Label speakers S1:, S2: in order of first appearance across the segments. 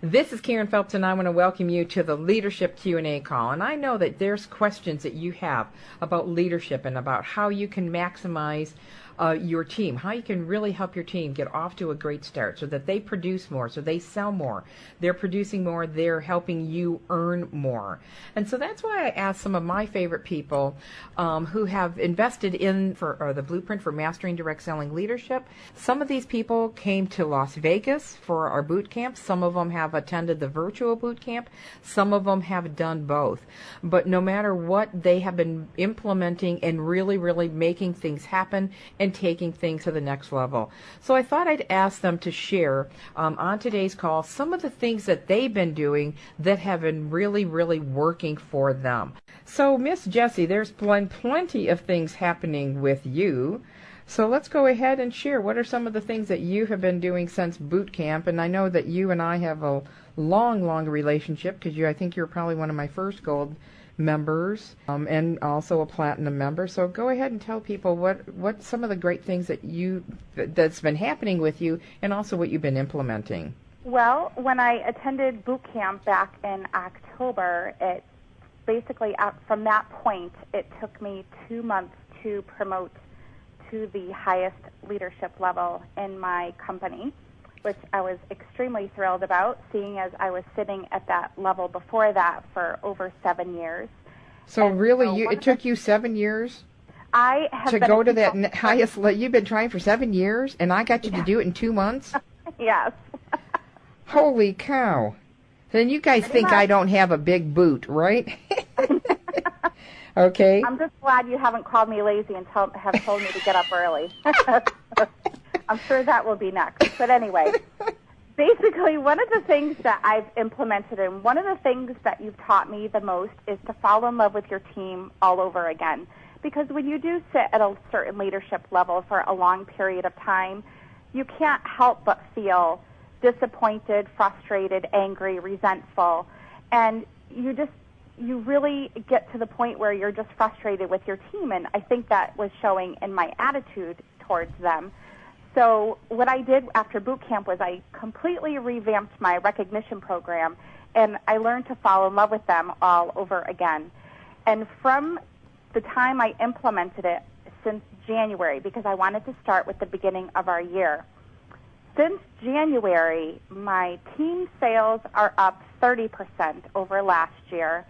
S1: This is Karen Phelps, and I want to welcome you to the Leadership Q&A call. And I know that there's questions that you have about leadership and about how you can maximize your team, how you can really help your team get off to a great start so that they produce more, so they sell more. They're producing more, they're helping you earn more. And so that's why I asked some of my favorite people who have invested in the Blueprint for Mastering Direct Selling Leadership. Some of these people came to Las Vegas for our boot camp. Some of them have attended the virtual boot camp. Some of them have done both. But no matter what, they have been implementing and really, really making things happen and taking things to the next level. So I thought I'd ask them to share on today's call some of the things that they've been doing that have been really, really working for them. So Miss Jessie, there's plenty of things happening with you. So let's go ahead and share. What are some of the things that you have been doing since boot camp? And I know that you and I have a long relationship because I think you're probably one of my first gold members and also a platinum member. So go ahead and tell people what some of the great things that's been happening with you and also what you've been implementing.
S2: Well, when I attended boot camp back in October, it basically from that point it took me 2 months to promote to the highest leadership level in my company, which I was extremely thrilled about, seeing as I was sitting at that level before that for over 7 years.
S1: So really, it took you 7 years to go to that highest level? You've been trying for 7 years, and I got you to do it in 2 months?
S2: Yes.
S1: Holy cow. Then you guys think I don't have a big boot, right? Okay.
S2: I'm just glad you haven't called me lazy and have told me to get up early. I'm sure that will be next. But anyway, basically one of the things that I've implemented and one of the things that you've taught me the most is to fall in love with your team all over again. Because when you do sit at a certain leadership level for a long period of time, you can't help but feel disappointed, frustrated, angry, resentful. And you really get to the point where you're just frustrated with your team. And I think that was showing in my attitude towards them. So what I did after boot camp was I completely revamped my recognition program, and I learned to fall in love with them all over again. And from the time I implemented it since January, because I wanted to start with the beginning of our year, since January, my team sales are up 30% over last year,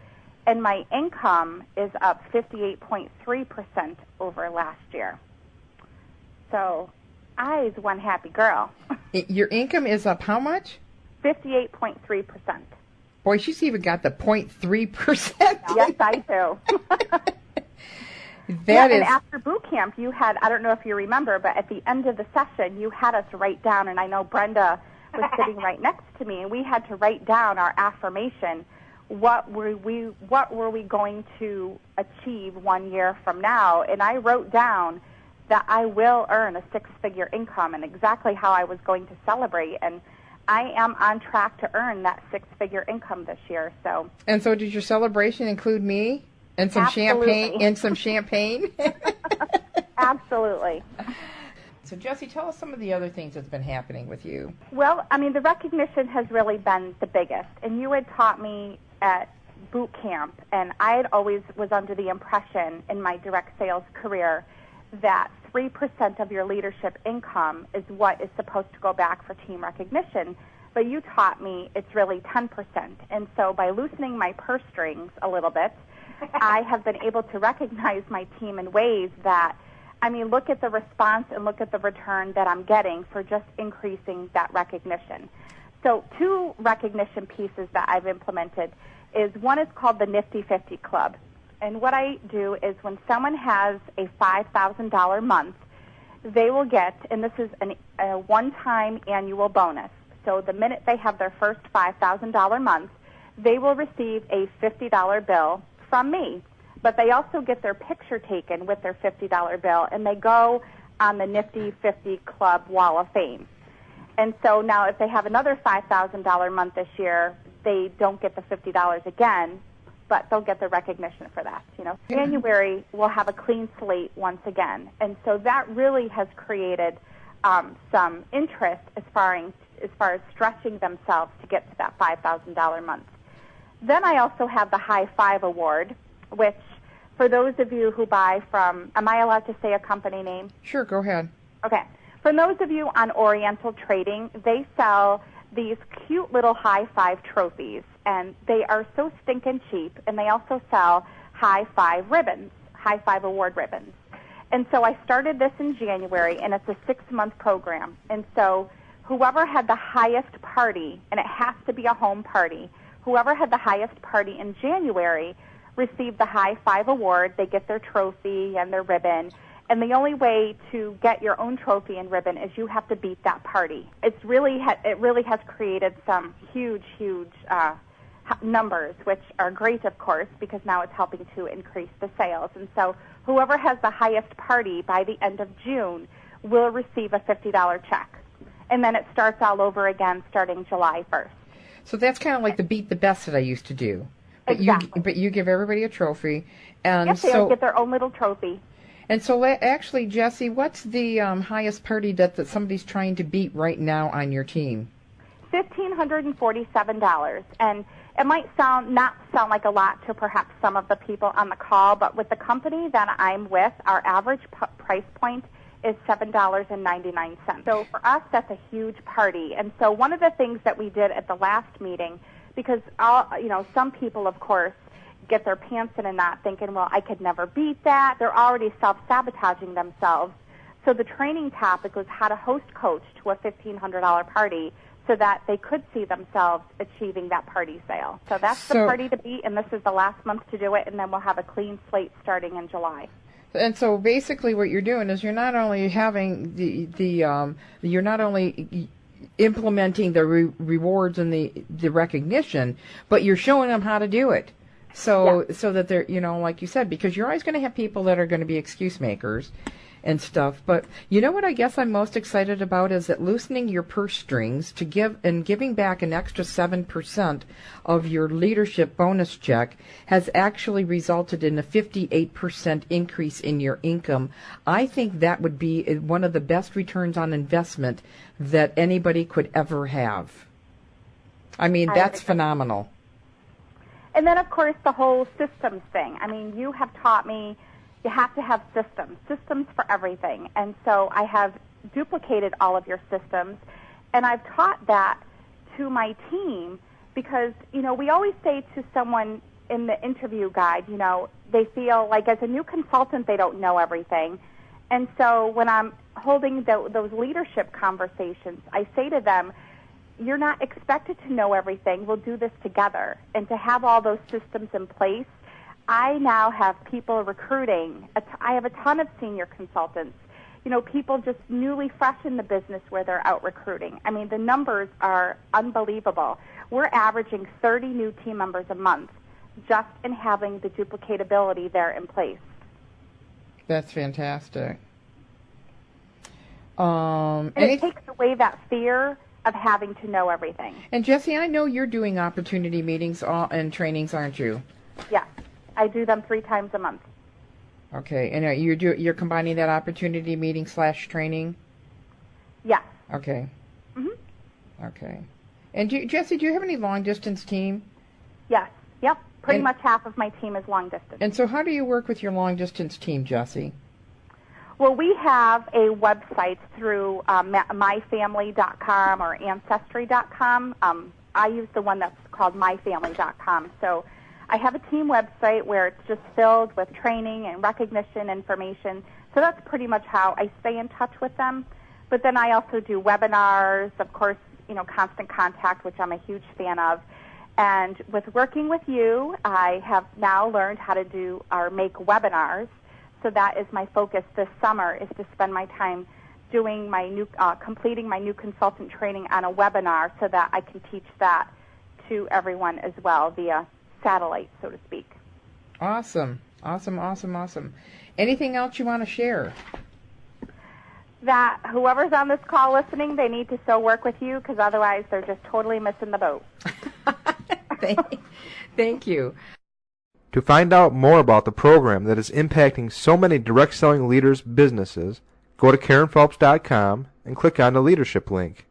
S2: and my income is up 58.3% over last year. So I's one happy girl.
S1: Your income is up how much?
S2: 58.3%.
S1: Boy, she's even got the 0.3%.
S2: Yes, I do. And after boot camp, you had, I don't know if you remember, but at the end of the session, you had us write down, and I know Brenda was sitting right next to me, and we had to write down our affirmation. What were we going to achieve 1 year from now? And I wrote down that I will earn a six-figure income and exactly how I was going to celebrate. And I am on track to earn that six-figure income this year.
S1: And so did your celebration include me and some champagne?
S2: Absolutely.
S1: So Jessie, tell us some of the other things that's been happening with you.
S2: Well, I mean, the recognition has really been the biggest. And you had taught me at boot camp, and I had always was under the impression in my direct sales career that 3% of your leadership income is what is supposed to go back for team recognition. But you taught me it's really 10%. And so by loosening my purse strings a little bit, I have been able to recognize my team in ways that, I mean, look at the response and look at the return that I'm getting for just increasing that recognition. So 2 recognition pieces that I've implemented is one is called the Nifty 50 Club. And what I do is when someone has a $5,000 month, they will get, and this is a one-time annual bonus. So the minute they have their first $5,000 month, they will receive a $50 bill from me. But they also get their picture taken with their $50 bill, and they go on the Nifty 50 Club Wall of Fame. And so now if they have another $5,000 month this year, they don't get the $50 again, but they'll get the recognition for that. You know, January we'll have a clean slate once again, and so that really has created some interest as far as far as stretching themselves to get to that $5,000 month. Then I also have the High Five Award, which for those of you who buy from, am I allowed to say a company name?
S1: Sure, go ahead.
S2: Okay. For those of you on Oriental Trading, they sell these cute little High Five trophies, and they are so stinking cheap, and they also sell High Five ribbons, High Five Award ribbons. And so I started this in January, and it's a 6-month program. And so whoever had the highest party, and it has to be a home party, whoever had the highest party in January received the High Five Award. They get their trophy and their ribbon. And the only way to get your own trophy and ribbon is you have to beat that party. It really has created some huge numbers, which are great, of course, because now it's helping to increase the sales. And so whoever has the highest party by the end of June will receive a $50 check. And then it starts all over again starting July 1st.
S1: So that's kind of like the Beat the Best that I used to do. But
S2: Exactly.
S1: but you give everybody a trophy. And
S2: Yes, they'll get their own little trophy.
S1: And so actually, Jessie, what's the highest party that somebody's trying to beat right now on your team?
S2: $1,547. And it might not sound like a lot to perhaps some of the people on the call, but with the company that I'm with, our average price point is $7.99. So for us, that's a huge party. And so one of the things that we did at the last meeting, because some people, of course, get their pants in a knot thinking, well, I could never beat that. They're already self-sabotaging themselves. So the training topic was how to host coach to a $1,500 party so that they could see themselves achieving that party sale. So that's the party to beat, and this is the last month to do it, and then we'll have a clean slate starting in July.
S1: And so basically what you're doing is you're not only having you're not only implementing the rewards and the recognition, but you're showing them how to do it. So that they're, like you said, because you're always going to have people that are going to be excuse makers and stuff. But you know what I guess I'm most excited about is that loosening your purse strings to giving back an extra 7% of your leadership bonus check has actually resulted in a 58% increase in your income. I think that would be one of the best returns on investment that anybody could ever have. I mean, that's phenomenal.
S2: And then, of course, the whole systems thing. I mean, you have taught me you have to have systems for everything. And so I have duplicated all of your systems, and I've taught that to my team because, we always say to someone in the interview guide, they feel like as a new consultant they don't know everything. And so when I'm holding those leadership conversations, I say to them, you're not expected to know everything. We'll do this together. And to have all those systems in place, I now have people recruiting. I have a ton of senior consultants, people just newly fresh in the business where they're out recruiting. I mean, the numbers are unbelievable. We're averaging 30 new team members a month just in having the duplicatability there in place.
S1: That's fantastic.
S2: And it takes away that fear of having to know everything.
S1: And Jessie, I know you're doing opportunity meetings and trainings, aren't you?
S2: Yes, I do them 3 times a month.
S1: Okay, and you're combining that opportunity meeting / training?
S2: Yes.
S1: Okay. Okay. And Jessie, do you have any long distance team?
S2: Yes. Yep. Pretty much half of my team is long distance.
S1: And so how do you work with your long distance team, Jessie?
S2: Well, we have a website through myfamily.com or ancestry.com. I use the one that's called myfamily.com. So I have a team website where it's just filled with training and recognition information. So that's pretty much how I stay in touch with them. But then I also do webinars, of course, Constant Contact, which I'm a huge fan of. And with working with you, I have now learned how to do or make webinars. So that is my focus this summer, is to spend my time doing my completing my new consultant training on a webinar so that I can teach that to everyone as well via satellite, so to speak.
S1: Awesome. Anything else you want to share?
S2: That whoever's on this call listening, they need to so work with you because otherwise they're just totally missing the boat.
S1: Thank you.
S3: To find out more about the program that is impacting so many direct selling leaders' businesses, go to KarenPhelps.com and click on the leadership link.